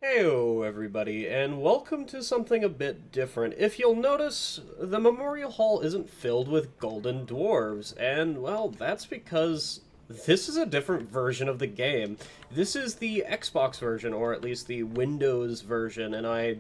Heyo, everybody, and welcome to something a bit different. If you'll notice, the Memorial Hall isn't filled with golden dwarves, and, well, that's because this is a different version of the game. This is the Xbox version, or at least the Windows version, and I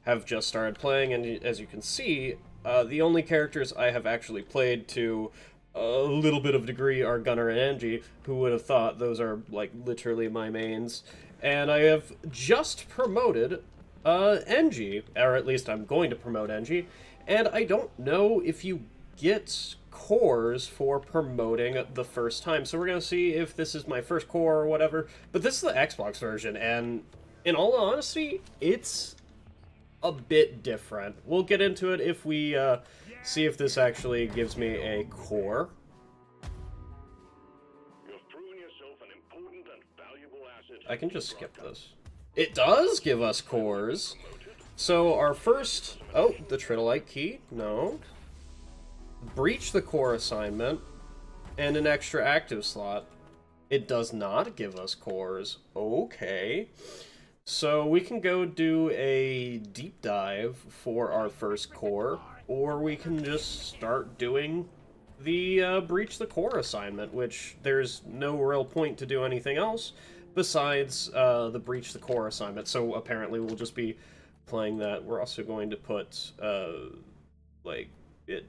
have just started playing, and as you can see, the only characters I have actually played to a little bit of degree are Gunnar and Angie. Who would have thought those are, like, literally my mains? And I have just promoted Engie, or at least I'm going to promote Engie, and I don't know if you get cores for promoting the first time, so we're going to see if this is my first core or whatever, but this is the Xbox version, and in all honesty, it's a bit different. We'll get into it if we see if this actually gives me a core. I can just skip this. It does give us cores. So our first... Oh, the Tritolite key. No. Breach the core assignment. And an extra active slot. It does not give us cores. Okay. So we can go do a deep dive for our first core. Or we can just start doing the Breach the core assignment, which there's no real point to do anything else besides the Breach the Core assignment. So apparently we'll just be playing that. We're also going to put, like, it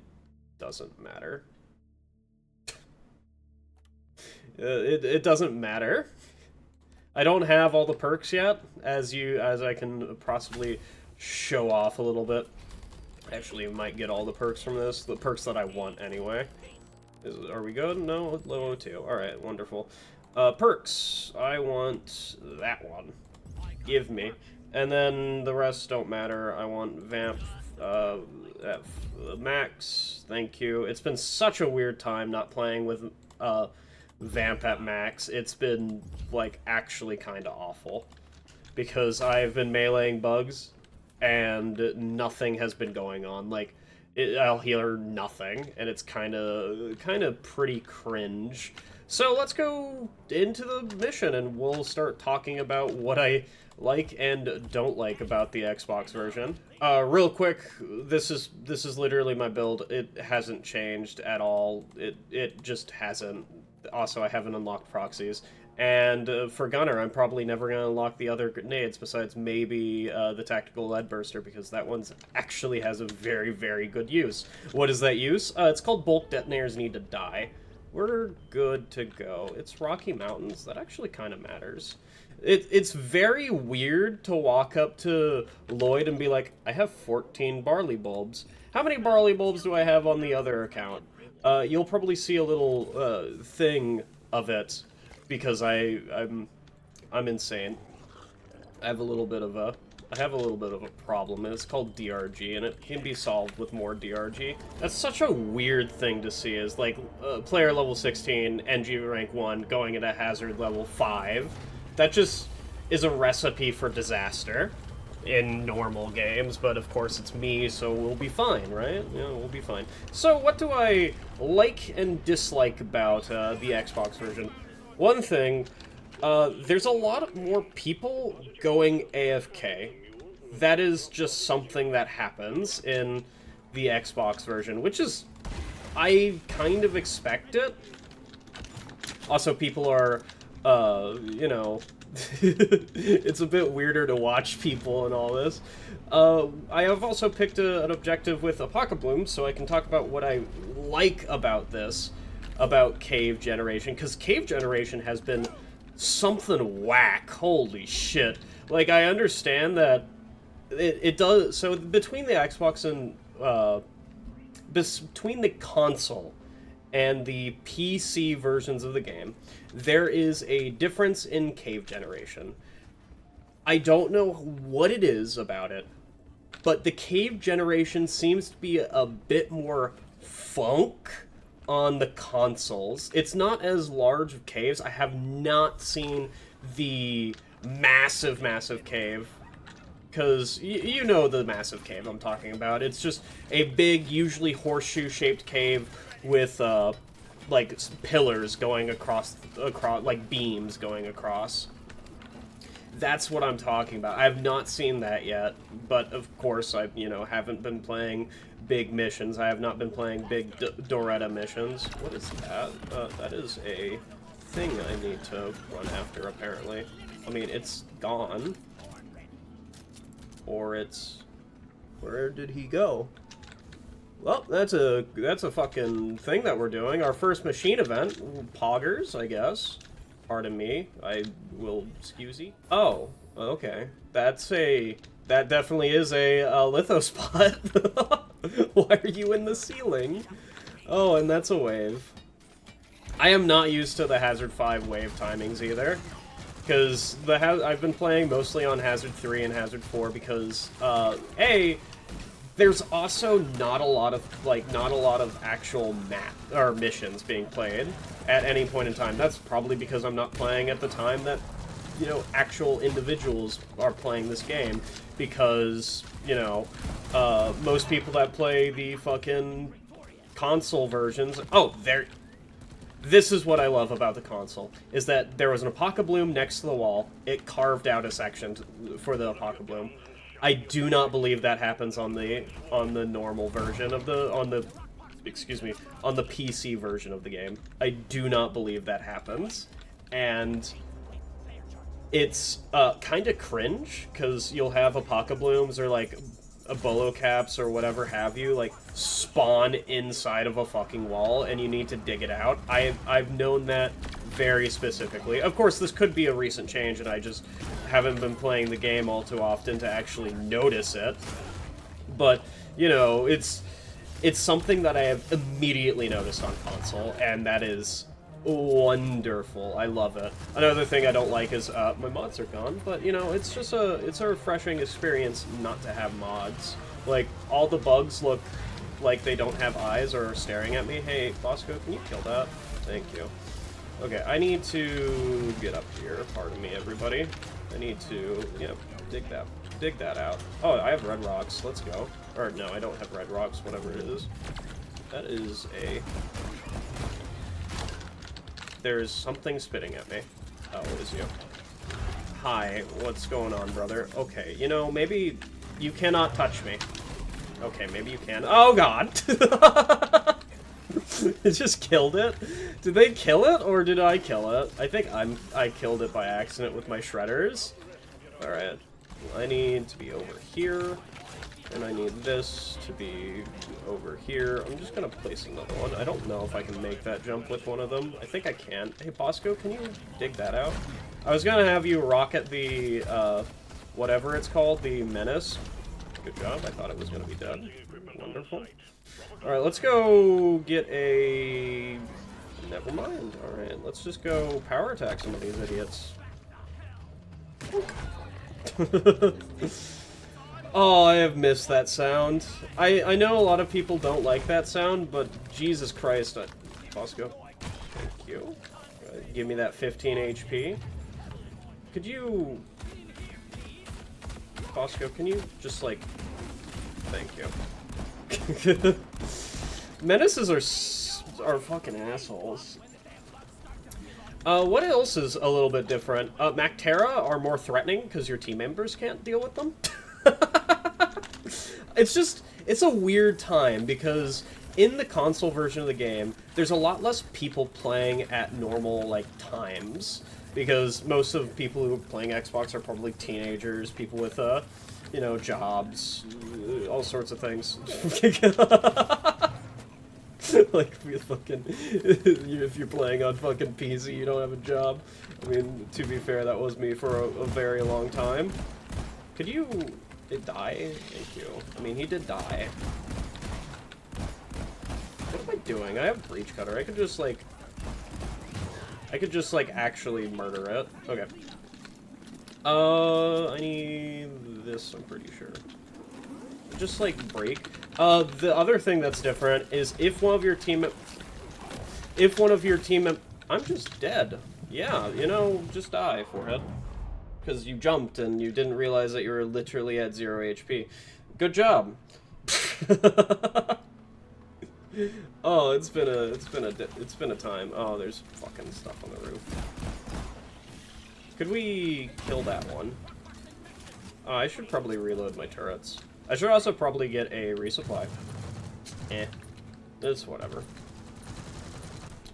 doesn't matter. It doesn't matter. I don't have all the perks yet, as I can possibly show off a little bit. Actually, might get all the perks from this. The perks that I want, anyway. Are we good? No? Low 2. Alright, wonderful. Perks. I want that one. Give me. And then the rest don't matter. I want Vamp at max. Thank you. It's been such a weird time not playing with Vamp at max. It's been, like, actually kind of awful. Because I've been meleeing bugs, and nothing has been going on. Like, I'll hear nothing, and it's kind of pretty cringe. So let's go into the mission, and we'll start talking about what I like and don't like about the Xbox version. Real quick, this is literally my build. It hasn't changed at all. It just hasn't. Also, I haven't unlocked proxies. And for Gunner, I'm probably never going to unlock the other grenades besides maybe the tactical lead burster, because that one actually has a very, very good use. What is that use? It's called bulk detonators need to die. We're good to go. It's Rocky Mountains. That actually kind of matters. It's very weird to walk up to Lloyd and be like, I have 14 barley bulbs. How many barley bulbs do I have on the other account? You'll probably see a little thing of it, because I'm insane. I have a little bit of a problem, and it's called DRG, and it can be solved with more DRG. That's such a weird thing to see, is like player level 16, NG rank 1, going at a hazard level 5. That just is a recipe for disaster in normal games, but of course it's me, so we'll be fine, right? Yeah, we'll be fine. So what do I like and dislike about the Xbox version? One thing, there's a lot more people going AFK. That is just something that happens in the Xbox version, which is, I kind of expect it. Also, people are, you know, it's a bit weirder to watch people and all this. I have also picked an objective with Apocalypse, so I can talk about what I like about this, about Cave Generation, because Cave Generation has been something whack. Holy shit. Like, I understand that it does, so between the Xbox and, between the console and the PC versions of the game, there is a difference in Cave Generation. I don't know what it is about it, but the Cave Generation seems to be a bit more funk on the consoles. It's not as large of caves. I have not seen the massive cave, because you know the massive cave I'm talking about. It's just a big, usually horseshoe-shaped cave with like pillars going across, like beams going across. That's what I'm talking about. I have not seen that yet, but of course I, haven't been playing big missions. I have not been playing big Doretta missions. What is that? That is a thing I need to run after, apparently. I mean, it's gone. Or it's... Where did he go? Well, that's a fucking thing that we're doing. Our first machine event. Poggers, I guess. Pardon me. I will excuse you. Oh, okay. That definitely is a litho spot. Why are you in the ceiling? Oh, and that's a wave. I am not used to the Hazard 5 wave timings either. Because I've been playing mostly on Hazard 3 and Hazard 4 because, there's also not a lot of actual missions being played at any point in time. That's probably because I'm not playing at the time that, actual individuals are playing this game. Because, most people that play the fucking console versions... Oh, this is what I love about the console, is that there was an Apocabloom next to the wall. It carved out a section for the Apocabloom. I do not believe that happens on the normal version of on the PC version of the game. I do not believe that happens. And it's kind of cringe, because you'll have Apocablooms or like Bolo caps or whatever have you, like, spawn inside of a fucking wall, and you need to dig it out. I've known that very specifically. Of course, this could be a recent change, and I just haven't been playing the game all too often to actually notice it. But, it's something that I have immediately noticed on console, and that is wonderful. I love it. Another thing I don't like is my mods are gone, but it's just it's a refreshing experience not to have mods. Like, all the bugs look like they don't have eyes or are staring at me. Hey, Bosco, can you kill that? Thank you. Okay, I need to get up here. Pardon me, everybody. I need to, dig that out. Oh, I have red rocks. Let's go. Or no, I don't have red rocks, whatever it is. That is a... There's something spitting at me. Oh, it is you. Hi, what's going on, brother? Okay, maybe you cannot touch me. Okay, maybe you can. Oh, God! It just killed it? Did they kill it, or did I kill it? I think I killed it by accident with my shredders. Alright. I need to be over here. And I need this to be over here. I'm just gonna place another one. I don't know if I can make that jump with one of them. I think I can. Hey, Bosco, can you dig that out? I was gonna have you rocket the, whatever it's called, the Menace. Good job. I thought it was gonna be dead. Wonderful. Alright, let's go get a... Never mind. Alright, let's just go power attack some of these idiots. Oh, I have missed that sound. I know a lot of people don't like that sound, but Jesus Christ. Bosco, thank you. Give me that 15 HP. Could you... Bosco, can you just, like... Thank you. Menaces are fucking assholes. What else is a little bit different? Mactera are more threatening because your team members can't deal with them. It's a weird time because in the console version of the game, there's a lot less people playing at normal, like, times. Because most of the people who are playing Xbox are probably teenagers, people with, jobs, all sorts of things. Like, if you're playing on fucking PC, you don't have a job. I mean, to be fair, that was me for a very long time. Could you... Did die? Thank you. I mean, he did die. What am I doing? I have Breach Cutter. I could just, actually murder it. Okay. I need this, I'm pretty sure. Just, break. The other thing that's different is if one of your team... I'm just dead. Yeah, just die, forehead. Because you jumped and you didn't realize that you were literally at 0 HP. Good job. Oh, it's been a time. Oh, there's fucking stuff on the roof. Could we kill that one? I should probably reload my turrets. I should also probably get a resupply. It's whatever.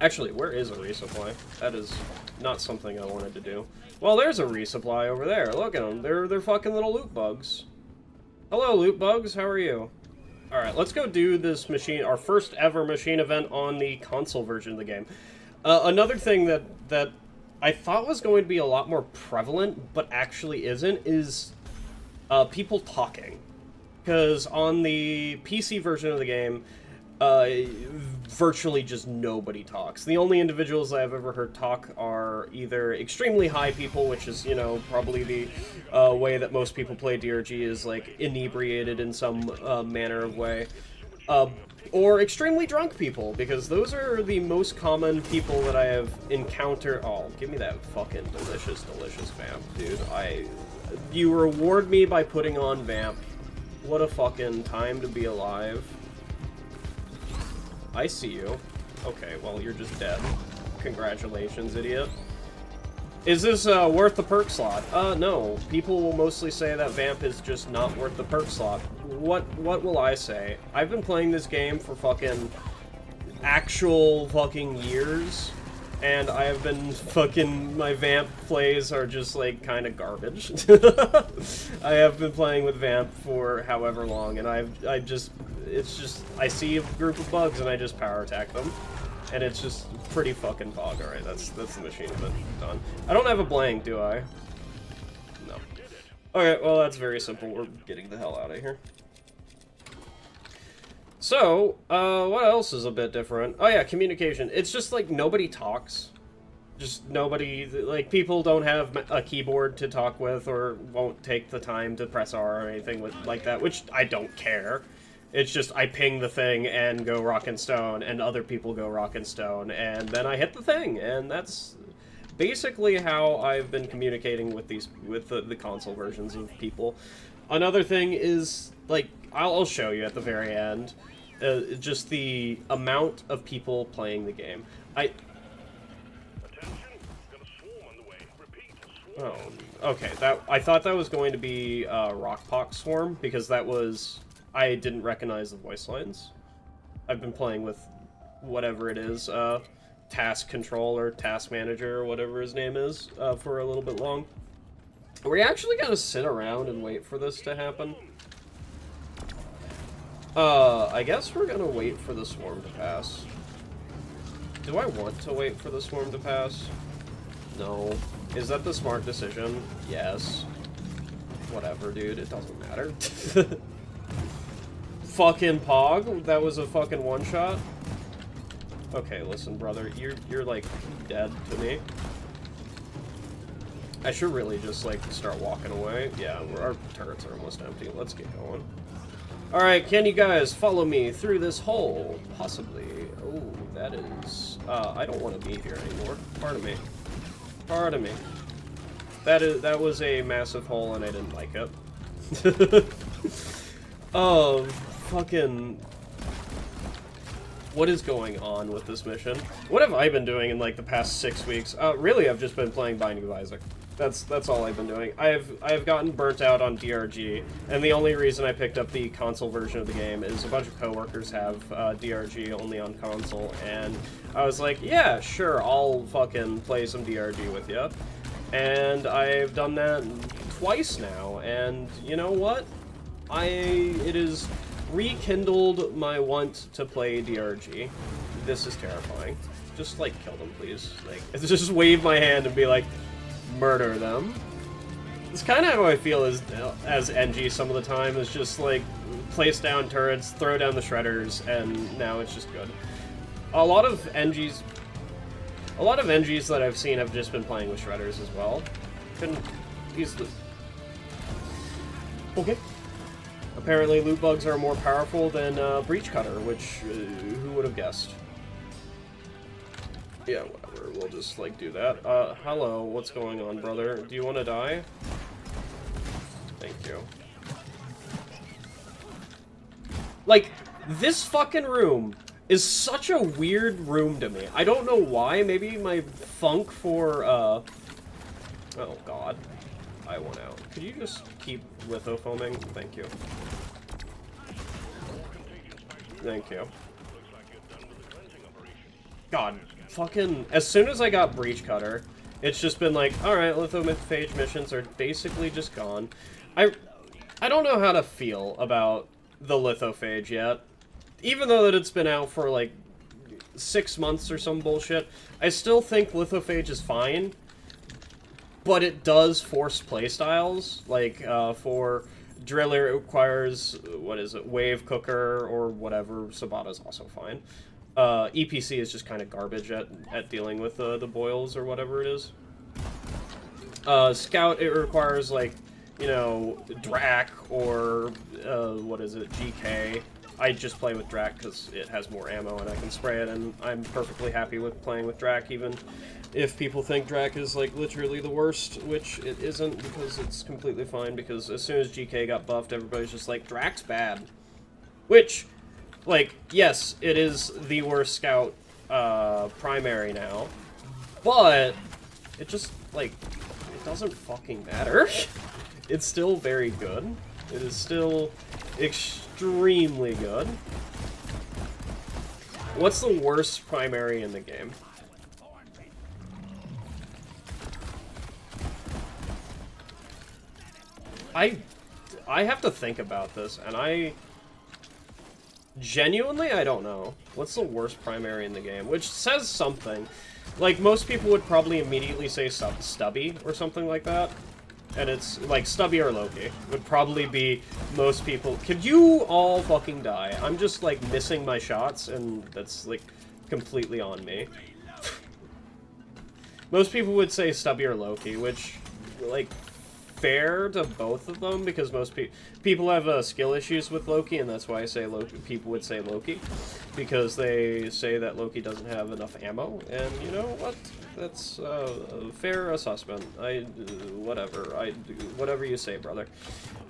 Actually, where is a resupply? That is not something I wanted to do. Well, there's a resupply over there. Look at them. They're fucking little loot bugs. Hello, loot bugs. How are you? Alright, let's go do this machine, our first ever machine event on the console version of the game. Another thing that I thought was going to be a lot more prevalent, but actually isn't, is people talking. Because on the PC version of the game, virtually just nobody talks. The only individuals I've ever heard talk are either extremely high people, which is, you know, probably the way that most people play DRG, is like inebriated in some manner of way, or extremely drunk people, because those are the most common people that I have encountered. Oh, give me that fucking delicious, delicious vamp, dude. You reward me by putting on vamp. What a fucking time to be alive. I see you. Okay, well, you're just dead. Congratulations, idiot. Is this worth the perk slot? No. People will mostly say that Vamp is just not worth the perk slot. What will I say? I've been playing this game for fucking actual fucking years, and I have been fucking... my Vamp plays are just, like, kind of garbage. I have been playing with Vamp for however long, and it's just, I see a group of bugs and I just power attack them. And it's just pretty fucking fog. Alright, that's the machine event done. I don't have a blank, do I? No. Okay, well that's very simple. We're getting the hell out of here. So, what else is a bit different? Oh yeah, communication. It's just like nobody talks. Just nobody, like, people don't have a keyboard to talk with, or won't take the time to press R or anything like that, which I don't care. It's just, I ping the thing and go rock and stone, and other people go rock and stone, and then I hit the thing, and that's basically how I've been communicating with the console versions of people. Another thing is, like, I'll show you at the very end, just the amount of people playing the game. Oh, okay, I thought that was going to be Rockpox Swarm, because that was... I didn't recognize the voice lines. I've been playing with whatever it is, Task Controller, Task Manager, or whatever his name is, for a little bit long. Are we actually gonna sit around and wait for this to happen? I guess we're gonna wait for the swarm to pass. Do I want to wait for the swarm to pass? No. Is that the smart decision? Yes. Whatever, dude, it doesn't matter. Fucking Pog, that was a fucking one-shot. Okay, listen, brother, you're like dead to me. I should really just like start walking away. Yeah, our turrets are almost empty. Let's get going. All right, can you guys follow me through this hole? Possibly. Oh, that is. I don't want to be here anymore. Pardon me. Pardon me. That was a massive hole, and I didn't like it. Oh. Fucking... What is going on with this mission? What have I been doing in, like, the past 6 weeks? Really, I've just been playing Binding of Isaac. That's all I've been doing. I've gotten burnt out on DRG, and the only reason I picked up the console version of the game is a bunch of coworkers have DRG only on console, and I was like, yeah, sure, I'll fucking play some DRG with you. And I've done that twice now, and you know what? It is... rekindled my want to play DRG. This is terrifying. Just, like, kill them, please. Like, just wave my hand and be like, murder them. It's kind of how I feel as NG some of the time. It's just, like, place down turrets, throw down the shredders, and now it's just good. A lot of NGs that I've seen have just been playing with shredders as well. Couldn't use the... Okay. Apparently, loot bugs are more powerful than Breach Cutter, which, who would have guessed? Yeah, whatever, we'll just, like, do that. Hello, what's going on, brother? Do you want to die? Thank you. Like, this fucking room is such a weird room to me. I don't know why, maybe my funk for, Oh god. I went out. Could you just keep lithofoaming? Thank you. Thank you. God, fucking... As soon as I got Breach Cutter, it's just been like, alright, lithophage missions are basically just gone. I don't know how to feel about the lithophage yet. Even though that it's been out for, like, 6 months or some bullshit, I still think lithophage is fine. But it does force playstyles. Like, for Driller, it requires, what is it, Wave Cooker or whatever. Sabata's also fine. EPC is just kind of garbage at dealing with the boils or whatever it is. Scout, it requires, like, you know, Drac or, what is it, GK. I just play with Drac because it has more ammo and I can spray it, and I'm perfectly happy with playing with Drac, even if people think Drac is, like, literally the worst, which it isn't, because it's completely fine, because as soon as GK got buffed, everybody's just like, Drac's bad. Which, like, yes, it is the worst Scout primary now, but it just, like, it doesn't fucking matter. It's still very good. It is still extremely good. What's the worst primary in the game? I have to think about this, and I don't know. What's the worst primary in the game? Which says something. Like, most people would probably immediately say Stubby or something like that. And it's, like, Stubby or Loki would probably be most people. Could you all fucking die? I'm just, like, missing my shots, and that's, like, completely on me. Most people would say Stubby or Loki, which, like, fair to both of them, because most people have skill issues with Loki, and that's why I say Loki. People would say Loki, because they say that Loki doesn't have enough ammo, and you know what? That's a fair assessment. Whatever you say, brother.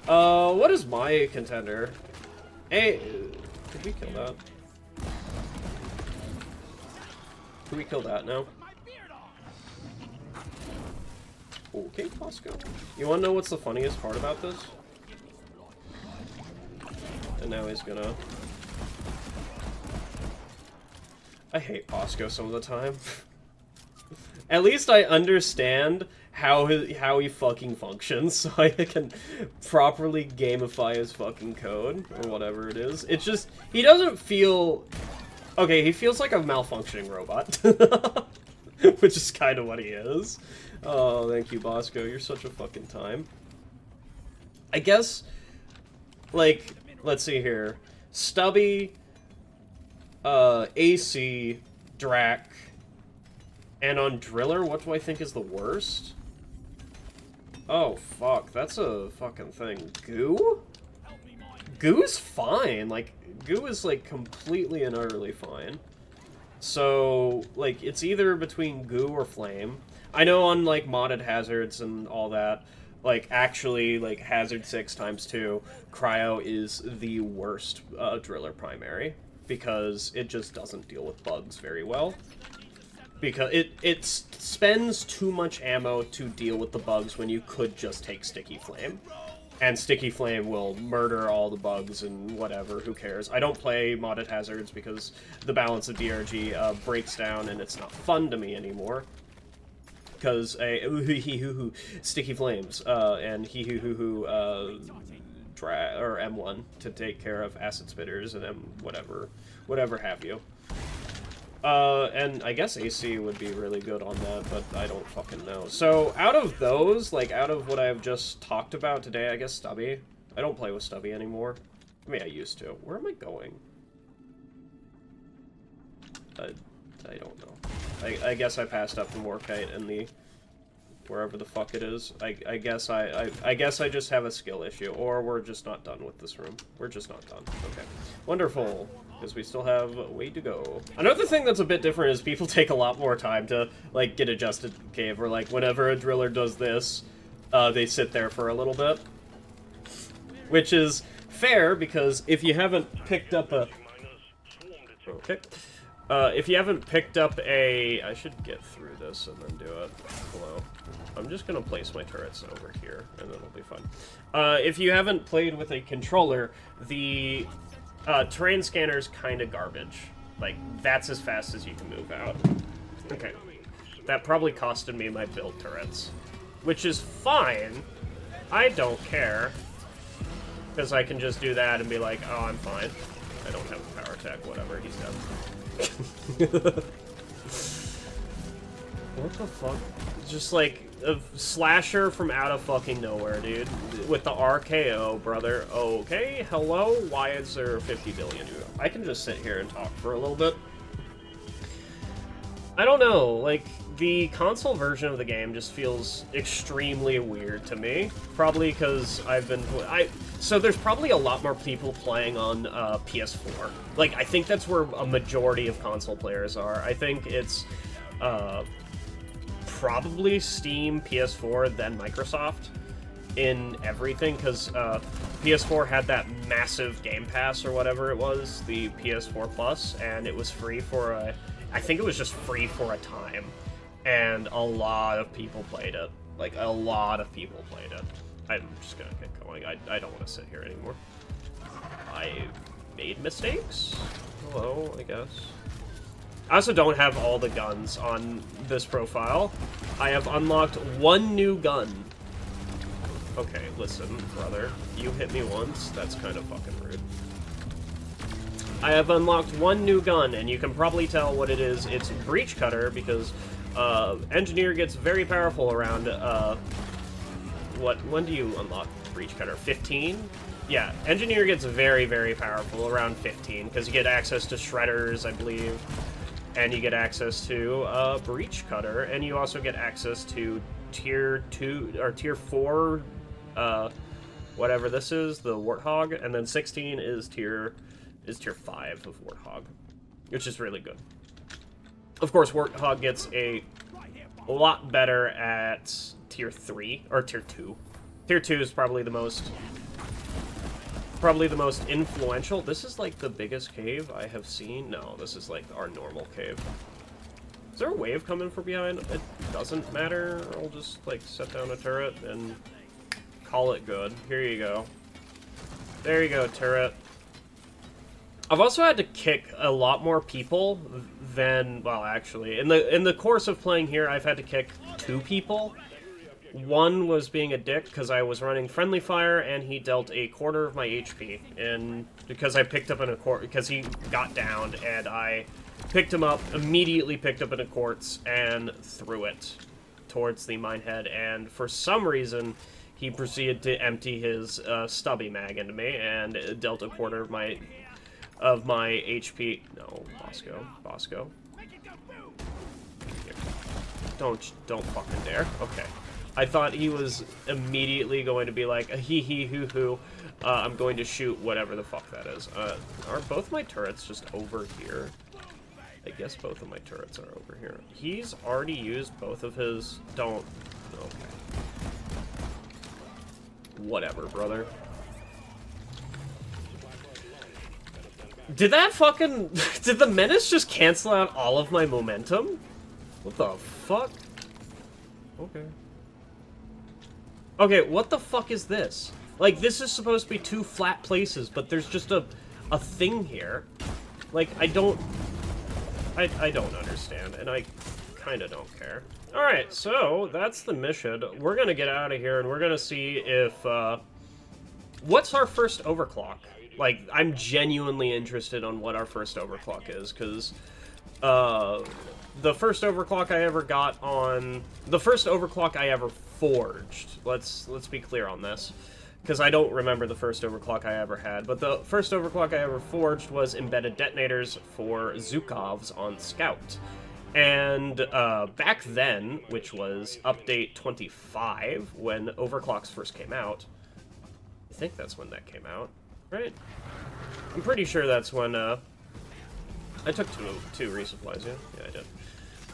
What is my contender? Hey, did we kill that? Can we kill that now? Okay, Bosco. You wanna know what's the funniest part about this? And now he's gonna... I hate Bosco some of the time. At least I understand how he fucking functions, so I can properly gamify his fucking code, or whatever it is. It's just, he doesn't feel... Okay, he feels like a malfunctioning robot. Which is kind of what he is. Oh, thank you, Bosco. You're such a fucking time. I guess, like, let's see here. Stubby, AC, Drac, and on Driller, what do I think is the worst? Oh, fuck. That's a fucking thing. Goo? Goo's fine. Like, Goo is, like, completely and utterly fine. So, like, it's either between Goo or Flame. I know on, like, modded hazards and all that, like, actually, like, Hazard 6 times 2, Cryo is the worst Driller primary, because it just doesn't deal with bugs very well. Because it spends too much ammo to deal with the bugs when you could just take Sticky Flame. And Sticky Flame will murder all the bugs and whatever, who cares. I don't play modded hazards because the balance of DRG breaks down and it's not fun to me anymore. Because Sticky Flames and or M1 to take care of Acid Spitters and whatever have you. And I guess AC would be really good on that, but I don't fucking know. So, out of those, like, out of what I've just talked about today, I guess Stubby. I don't play with Stubby anymore. I mean, I used to. Where am I going? I don't know. I guess I passed up the Morkite and the... wherever the fuck it is. I guess I guess I just have a skill issue, or we're just not done with this room. We're just not done. Okay. Wonderful. Because we still have a way to go. Another thing that's a bit different is people take a lot more time to, like, get adjusted to cave, or, like, whenever a driller does this, they sit there for a little bit. Which is fair, because if you haven't picked up a... Okay. If you haven't picked up a... I should get through this and then do it. Hello. I'm just going to place my turrets over here, and then it'll be fun. If you haven't played with a controller, the terrain scanner's kind of garbage. Like, that's as fast as you can move out. Okay. That probably costed me my build turrets. Which is fine. I don't care. Because I can just do that and be like, oh, I'm fine. I don't have a power attack, whatever, he's dead. What the fuck? Just like a slasher from out of fucking nowhere, dude. With the RKO, brother. Okay, hello? Why is there 50 billion? I can just sit here and talk for a little bit. I don't know, like, the console version of the game just feels extremely weird to me. Probably because I've been... So there's probably a lot more people playing on PS4. Like, I think that's where a majority of console players are. I think it's probably Steam, PS4, then Microsoft in everything, because PS4 had that massive Game Pass or whatever it was, the PS4 Plus, and it was free for a... I think it was just free for a time. And a lot of people played it. Like, a lot of people played it. I'm just gonna get going. I don't want to sit here anymore. I made mistakes? Hello, I guess. I also don't have all the guns on this profile. I have unlocked one new gun. Okay, listen, brother. You hit me once. That's kind of fucking rude. I have unlocked one new gun, and you can probably tell what it is. It's Breach Cutter, because Engineer gets very powerful around, when do you unlock Breach Cutter? 15? Yeah, Engineer gets very, very powerful around 15, because you get access to Shredders, I believe, and you get access to Breach Cutter, and you also get access to Tier 2, or Tier 4, whatever this is, the Warthog, and then 16 is Tier 5 of Warthog, which is really good. Of course, Warthog gets a lot better at Tier 3, or Tier 2. Tier 2 is probably the most influential. This is like the biggest cave I have seen. No, this is like our normal cave. Is there a wave coming from behind? It doesn't matter. I'll just like set down a turret and call it good. Here you go. There you go, turret. I've also had to kick a lot more people than, well, actually, in the course of playing here, I've had to kick 2 people. One was being a dick because I was running friendly fire and he dealt a quarter of my HP, and because I picked up in a quartz, because he got downed and I picked him up, immediately picked up in a quartz and threw it towards the minehead, and for some reason he proceeded to empty his stubby mag into me and dealt a quarter of my HP. No, Bosco. Here. Don't fucking dare. Okay. I thought he was immediately going to be like, hee hee hoo hoo, I'm going to shoot whatever the fuck that is. Are both my turrets just over here? I guess both of my turrets are over here. He's already used both of his... Don't... Okay. Whatever, brother. Did that fucking... Did the Menace just cancel out all of my momentum? What the fuck? Okay. Okay, what the fuck is this? Like, this is supposed to be 2 flat places, but there's just a thing here. Like, I don't understand, and I kinda don't care. Alright, so, that's the mission. We're gonna get out of here, and we're gonna see if, what's our first overclock? Like, I'm genuinely interested on what our first overclock is, because, the first overclock I ever got on... The first overclock I ever forged. Let's be clear on this, because I don't remember the first overclock I ever had, but the first overclock I ever forged was embedded detonators for Zhukovs on Scout. And back then, which was update 25, when overclocks first came out, I think that's when that came out, right? I'm pretty sure that's when, I took two resupplies, yeah? Yeah, I did.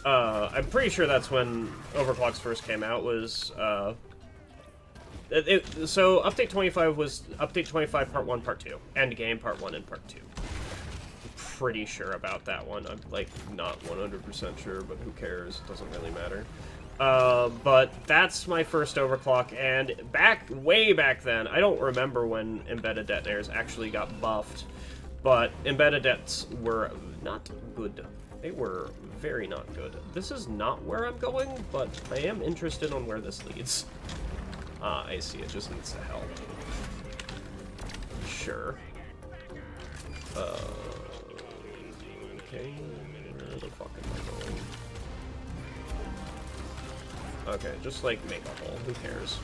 I'm pretty sure that's when overclocks first came out, was, so update 25 was update 25 part 1, part 2. End game part 1 and part 2. I'm pretty sure about that one. I'm, like, not 100% sure, but who cares? It doesn't really matter. But that's my first overclock, and way back then, I don't remember when embedded detonators actually got buffed, but embedded dets were not good. They were very not good. This is not where I'm going, but I am interested on where this leads. Ah, I see, it just needs to help. Sure. Okay, where the fuck am I going? Okay, just, like, make a hole. Who cares?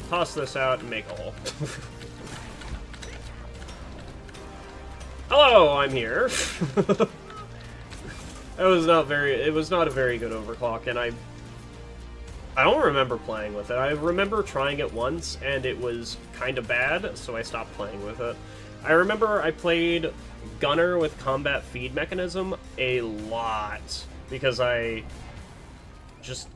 Toss this out and make a hole. Hello, I'm here. It was not a very good overclock, and I don't remember playing with it. I remember trying it once, and it was kind of bad, so I stopped playing with it. I remember I played Gunner with combat feed mechanism a lot, because I just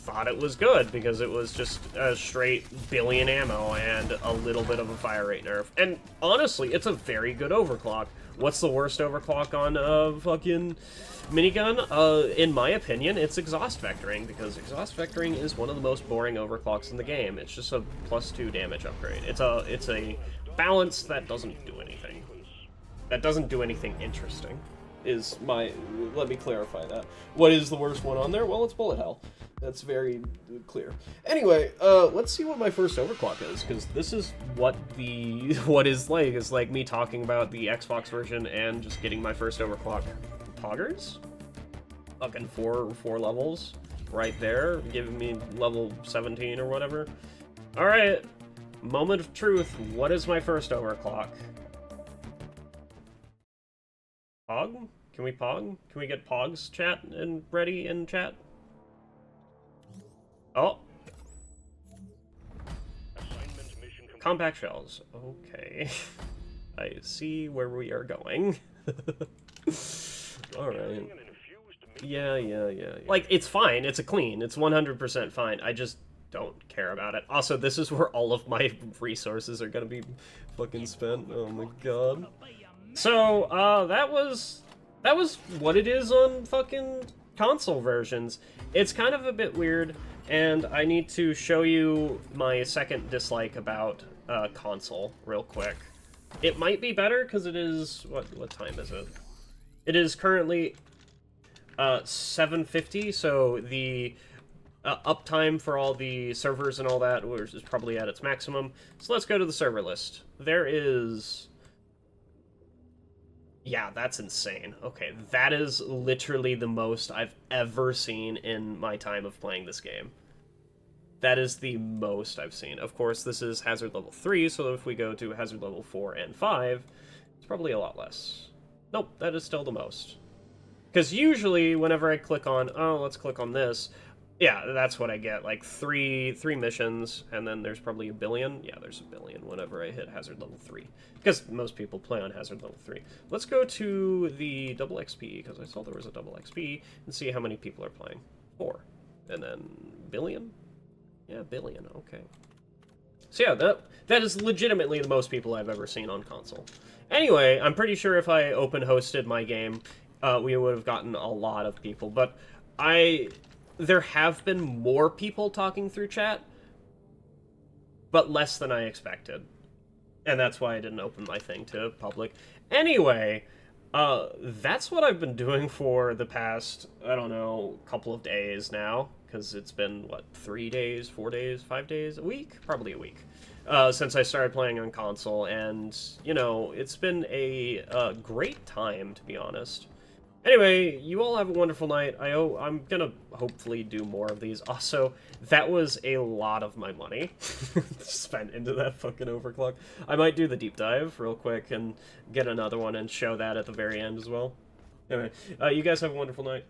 thought it was good, because it was just a straight billion ammo and a little bit of a fire rate nerf. And honestly, it's a very good overclock. What's the worst overclock on a fucking minigun? In my opinion, it's exhaust vectoring, because exhaust vectoring is one of the most boring overclocks in the game. It's just a +2 damage upgrade. It's a balance that doesn't do anything. That doesn't do anything interesting. Let me clarify that. What is the worst one on there? Well, it's bullet hell. That's very clear. Anyway, let's see what my first overclock is, because this is what is like. It's like me talking about the Xbox version and just getting my first overclock. Poggers? Fucking four levels right there, giving me level 17 or whatever. Alright, moment of truth. What is my first overclock? Pog? Can we pog? Can we get pogs chat and ready in chat? Oh. Compact shells. Okay. I see where we are going. Alright. Yeah. Like, it's fine. It's a clean. It's 100% fine. I just don't care about it. Also, this is where all of my resources are gonna be fucking spent. Oh my god. So, that was what it is on fucking console versions. It's kind of a bit weird, and I need to show you my second dislike about console real quick. It might be better because it is what time is it? It is currently 7:50, so the uptime for all the servers and all that is probably at its maximum. So let's go to the server list. There is... Yeah, that's insane. Okay, that is literally the most I've ever seen in my time of playing this game. That is the most I've seen. Of course, this is hazard level 3, so if we go to hazard level 4 and 5, it's probably a lot less. Nope, that is still the most. Because usually, whenever I click on, oh, let's click on this, yeah, that's what I get, like three missions, and then there's probably a billion. Yeah, there's a billion whenever I hit hazard level 3. Because most people play on hazard level 3. Let's go to the double XP, because I saw there was a double XP, and see how many people are playing. 4. And then billion? Yeah, billion, okay. So yeah, that is legitimately the most people I've ever seen on console. Anyway, I'm pretty sure if I open hosted my game, we would have gotten a lot of people, but there have been more people talking through chat, but less than I expected. And that's why I didn't open my thing to public. Anyway, that's what I've been doing for the past, I don't know, couple of days now. Because it's been, what, 3 days, 4 days, 5 days, a week? Probably a week. Since I started playing on console, and, you know, it's been a great time, to be honest. Anyway, you all have a wonderful night. I'm gonna hopefully do more of these. Also, that was a lot of my money spent into that fucking overclock. I might do the deep dive real quick and get another one and show that at the very end as well. Anyway, you guys have a wonderful night.